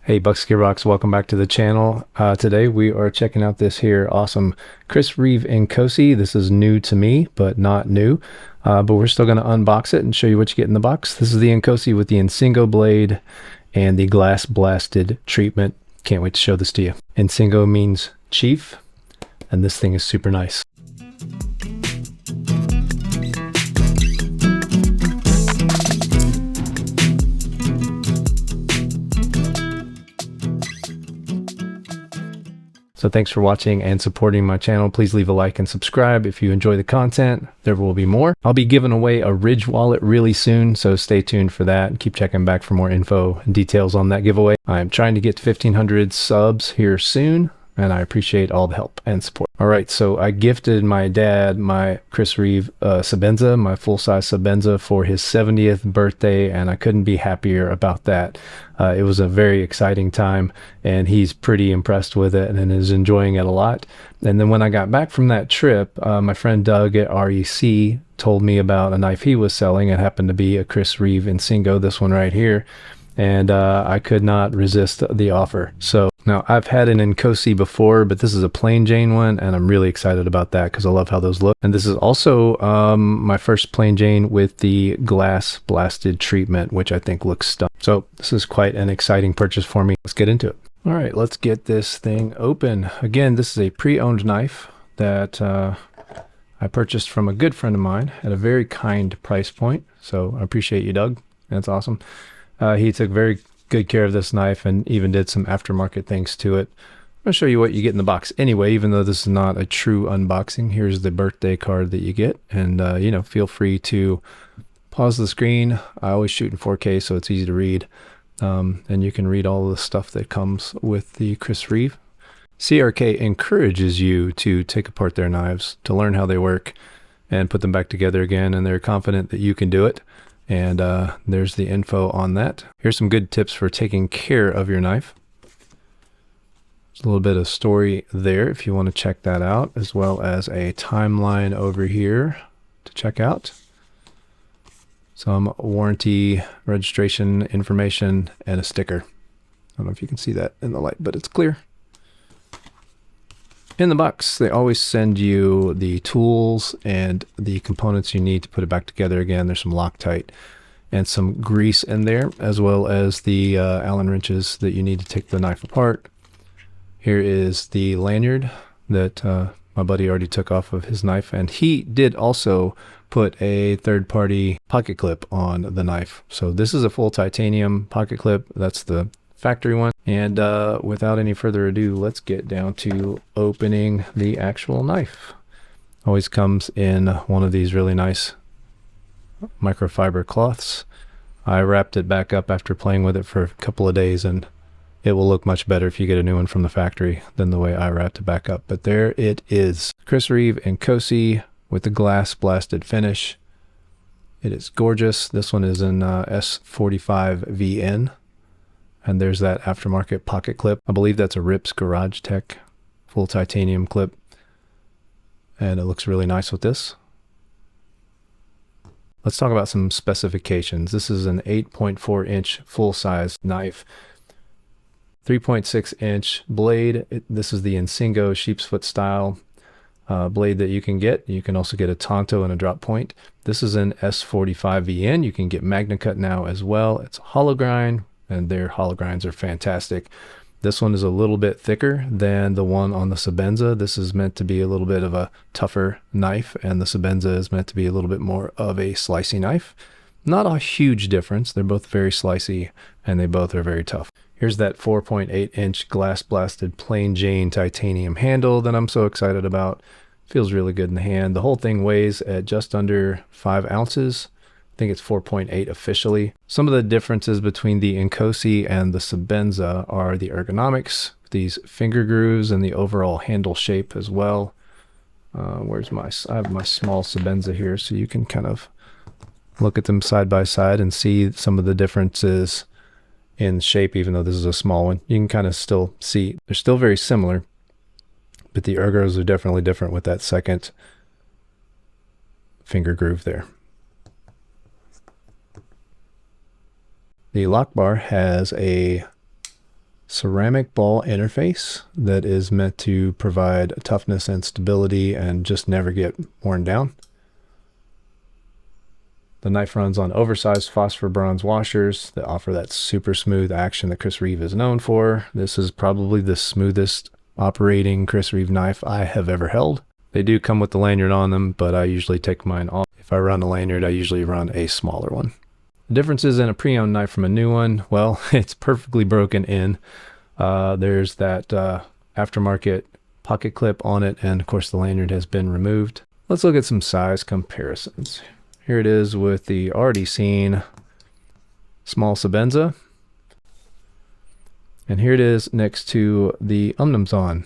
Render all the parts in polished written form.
Hey Bucks Gearbox, welcome back to the channel. Today we are checking out this here awesome Reeve Inkosi. This is new to me, but not new. But we're still going to unbox it and show you what you get in the box. This is the Inkosi with the Insingo blade and the glass blasted treatment. Can't wait to show this to you. Insingo means chief, and this thing is super nice. So thanks for watching and supporting my channel. Please leave a like and subscribe if you enjoy the content. There will be more. I'll be giving away a Ridge wallet really soon, so stay tuned for that and keep checking back for more info and details on that giveaway. I'm trying to get to 1,500 subs here soon, and I appreciate all the help and support. All right, so I gifted my dad my Reeve Sebenza, my full-size Sebenza, for his 70th birthday, and I couldn't be happier about that. It was a very exciting time, and he's pretty impressed with it and is enjoying it a lot. And then when I got back from that trip, my friend Doug at REC told me about a knife he was selling. It happened to be a Reeve Insingo, this one right here. And I could not resist the offer. So now I've had an Inkosi before, but this is a plain Jane one, and I'm really excited about that because I love how those look. And this is also my first plain Jane with the glass blasted treatment, which I think looks stunning. So this is quite an exciting purchase for me. Let's get into it. All right, let's get this thing open. Again, this is a pre-owned knife that I purchased from a good friend of mine at a very kind price point. So I appreciate you, Doug. That's awesome. He took very good care of this knife and even did some aftermarket things to it. I'm going to show you what you get in the box anyway, even though this is not a true unboxing. Here's the birthday card that you get, and you know, feel free to pause the screen. I always shoot in 4K, so it's easy to read, and you can read all the stuff that comes with the Reeve. CRK encourages you to take apart their knives, to learn how they work, and put them back together again, and they're confident that you can do it. And there's the info on that. Here's some good tips for taking care of your knife. There's a little bit of story there if you want to check that out, as well as a timeline over here to check out. Some warranty, registration information, and a sticker. I don't know if you can see that in the light, but it's clear. In the box, they always send you the tools and the components you need to put it back together again. There's some Loctite and some grease in there, as well as the Allen wrenches that you need to take the knife apart. Here is the lanyard that my buddy already took off of his knife, and he did also put a third-party pocket clip on the knife. So this is a full titanium pocket clip. That's the factory one. And without any further ado, let's get down to opening the actual knife. Always comes in one of these really nice microfiber cloths. I wrapped it back up after playing with it for a couple of days, and it will look much better if you get a new one from the factory than the way I wrapped it back up. But there it is. Reeve Inkosi with the glass blasted finish. It is gorgeous. This one is in S45VN. And there's that aftermarket pocket clip. I believe that's a Rips Garage Tech full titanium clip. And it looks really nice with this. Let's talk about some specifications. This is an 8.4 inch full-size knife. 3.6 inch blade. This is the Insingo sheep's foot style blade that you can get. You can also get a Tonto and a drop point. This is an S45VN. You can get Magna Cut now as well. It's a hollow grind, and their hollow grinds are fantastic. This one is a little bit thicker than the one on the Sebenza. This is meant to be a little bit of a tougher knife, and the Sebenza is meant to be a little bit more of a slicey knife. Not a huge difference. They're both very slicey, and they both are very tough. Here's that 4.8 inch glass blasted plain Jane titanium handle that I'm so excited about. Feels really good in the hand. The whole thing weighs at just under 5 ounces. I think it's 4.8 officially. Some of the differences between the Inkosi and the Sebenza are the ergonomics, these finger grooves, and the overall handle shape as well. I have my small Sebenza here, so you can kind of look at them side by side and see some of the differences in shape, even though this is a small one. You can kind of still see they're still very similar, but the ergos are definitely different with that second finger groove there. The lock bar has a ceramic ball interface that is meant to provide toughness and stability and just never get worn down. The knife runs on oversized phosphor bronze washers that offer that super smooth action that Chris Reeve is known for. This is probably the smoothest operating Chris Reeve knife I have ever held. They do come with the lanyard on them, but I usually take mine off. If I run a lanyard, I usually run a smaller one. The differences in a pre-owned knife from a new one, well, it's perfectly broken in. There's that aftermarket pocket clip on it, and of course the lanyard has been removed. Let's look at some size comparisons. Here it is with the already seen small Sebenza. And here it is next to the Umnumzon.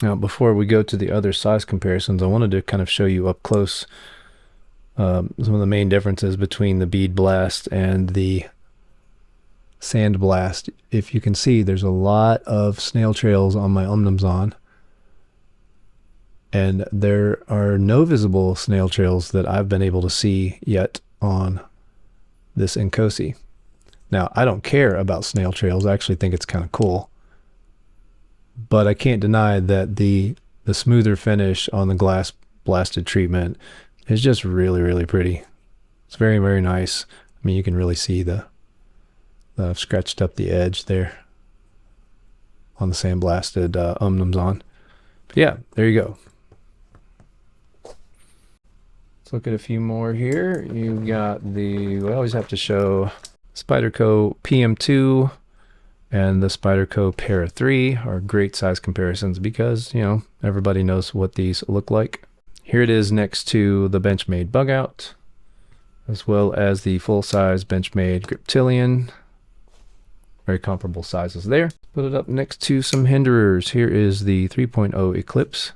Now, before we go to the other size comparisons, I wanted to kind of show you up close some of the main differences between the Bead Blast and the Sand Blast. If you can see, there's a lot of snail trails on my Umnumzon, and there are no visible snail trails that I've been able to see yet on this Inkosi. Now, I don't care about snail trails. I actually think it's kind of cool. But I can't deny that the smoother finish on the glass blasted treatment is just really, really pretty. It's very, very nice. I mean, you can really see I've scratched up the edge there on the sandblasted Umnumzon. But yeah, there you go. Let's look at a few more here. You've got we always have to show Spyderco PM2 and the Spyderco Para 3 are great size comparisons because, you know, everybody knows what these look like. Here it is next to the Benchmade Bug Out, as well as the full-size Benchmade Griptilian. Very comparable sizes there. Put it up next to some hinderers. Here is the 3.0 Eclipse.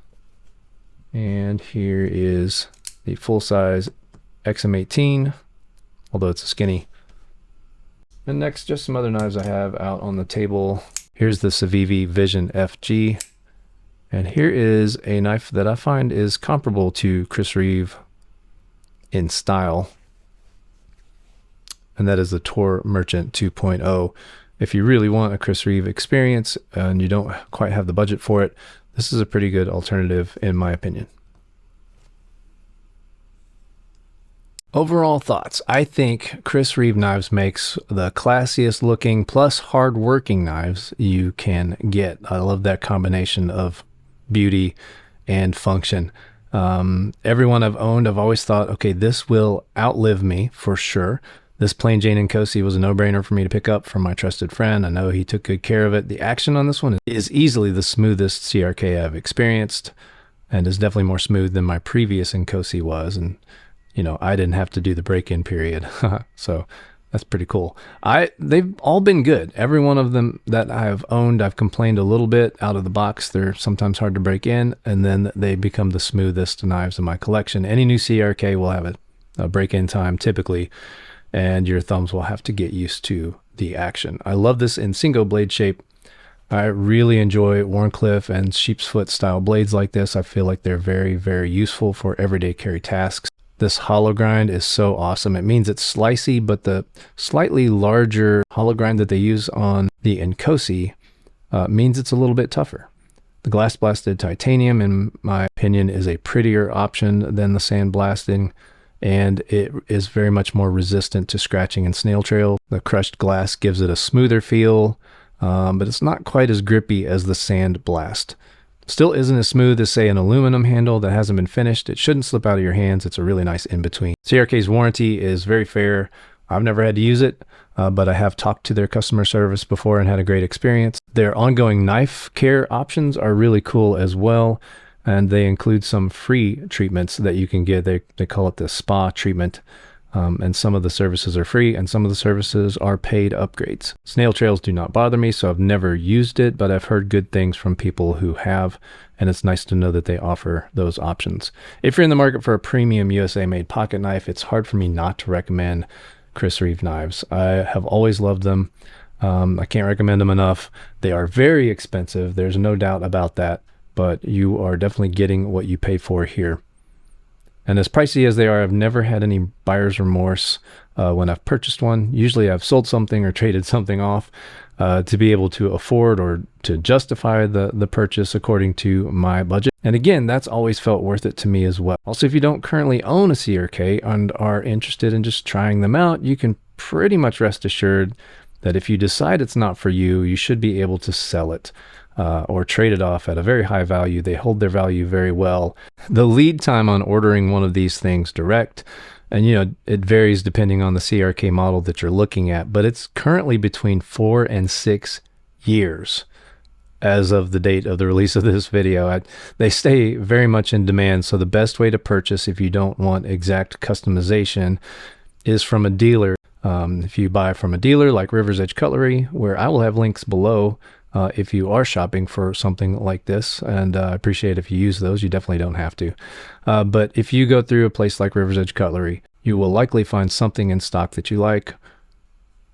And here is the full-size XM18, although it's a skinny. And next, just some other knives I have out on the table. Here's the Civivi Vision FG. And here is a knife that I find is comparable to Chris Reeve in style. And that is the Tor Merchant 2.0. If you really want a Chris Reeve experience and you don't quite have the budget for it, this is a pretty good alternative in my opinion. Overall thoughts. I think Chris Reeve Knives makes the classiest looking plus hard working knives you can get. I love that combination of beauty and function. Everyone I've owned, I've always thought, okay, this will outlive me for sure. This plain Jane Inkosi was a no-brainer for me to pick up from my trusted friend. I know he took good care of it. The action on this one is easily the smoothest CRK I've experienced, and is definitely more smooth than my previous Inkosi was. And you know, I didn't have to do the break-in period. So that's pretty cool. They've all been good. Every one of them that I've owned, I've complained a little bit out of the box. They're sometimes hard to break in, and then they become the smoothest knives in my collection. Any new CRK will have a break-in time typically, and your thumbs will have to get used to the action. I love this Insingo blade shape. I really enjoy Wharncliffe and sheep's foot style blades like this. I feel like they're very, very useful for everyday carry tasks. This hollow grind is so awesome. It means it's slicey, but the slightly larger hollow grind that they use on the Inkosi means it's a little bit tougher. The glass blasted titanium, in my opinion, is a prettier option than the sand blasting, and it is very much more resistant to scratching and snail trail. The crushed glass gives it a smoother feel, but it's not quite as grippy as the sand blast. Still isn't as smooth as, say, an aluminum handle that hasn't been finished. It shouldn't slip out of your hands. It's a really nice in-between. CRK's warranty is very fair. I've never had to use it, but I have talked to their customer service before and had a great experience. Their ongoing knife care options are really cool as well, and they include some free treatments that you can get. They call it the spa treatment. And some of the services are free and some of the services are paid upgrades. Snail trails do not bother me, so I've never used it, but I've heard good things from people who have, and it's nice to know that they offer those options. If you're in the market for a premium USA made pocket knife, it's hard for me not to recommend Chris Reeve knives. I have always loved them. I can't recommend them enough. They are very expensive. There's no doubt about that, but you are definitely getting what you pay for here. And as pricey as they are, I've never had any buyer's remorse. when I've purchased one. Usually I've sold something or traded something off to be able to afford or to justify the purchase according to my budget. And again, that's always felt worth it to me as well. Also, if you don't currently own a CRK and are interested in just trying them out, you can pretty much rest assured that if you decide it's not for you, you should be able to sell it or trade it off at a very high value. They hold their value very well. The lead time on ordering one of these things direct, and it varies depending on the CRK model that you're looking at, but it's currently between 4 and 6 years as of the date of the release of this video. They stay very much in demand, so the best way to purchase if you don't want exact customization is from a dealer. If you buy from a dealer like River's Edge Cutlery, where I will have links below if you are shopping for something like this, and I appreciate if you use those. You definitely don't have to. But if you go through a place like River's Edge Cutlery, you will likely find something in stock that you like,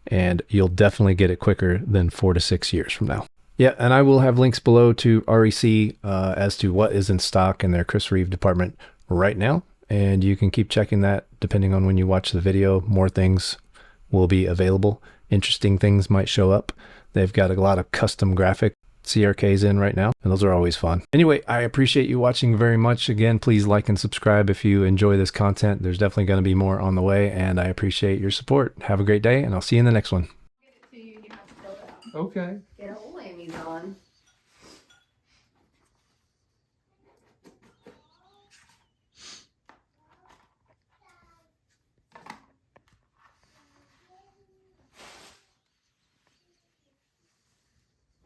and you'll definitely get it quicker than 4 to 6 years from now. Yeah, and I will have links below to REC as to what is in stock in their Chris Reeve department right now, and you can keep checking that depending on when you watch the video. More things will be available. Interesting things might show up. They've got a lot of custom graphic CRKs in right now, and those are always fun. Anyway, I appreciate you watching very much. Again, please like and subscribe if you enjoy this content. There's definitely going to be more on the way, and I appreciate your support. Have a great day, and I'll see you in the next one. Okay. Get old Amy's on.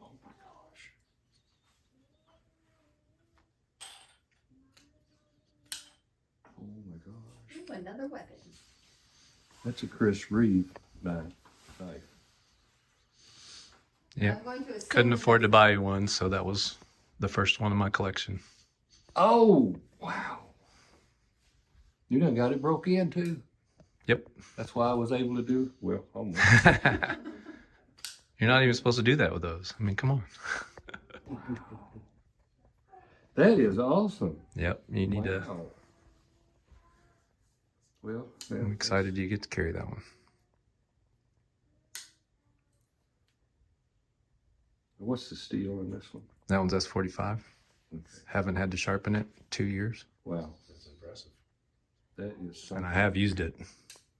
Oh my gosh. Oh my gosh. Ooh, another weapon. That's a Chris Reeve knife. Yeah, I'm going to assume couldn't that afford to buy one, so that was the first one in my collection. Oh, wow. You done got it broke in too. Yep. That's why I was able to do, well, almost. You're not even supposed to do that with those. I mean, come on. That is awesome. Yep, you need to. Wow. Well, I'm excited you get to carry that one. What's the steel in this one? That one's S45. Okay. Haven't had to sharpen it 2 years. Wow. That's impressive. That is something. And I have used it,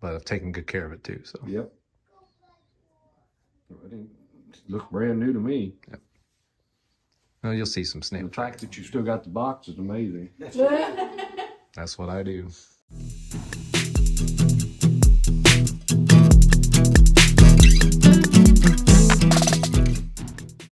but I've taken good care of it too. So. Yep. It didn't look brand new to me. Yep. Well, you'll see some The snail. fact that you still got the box is amazing. That's what I do.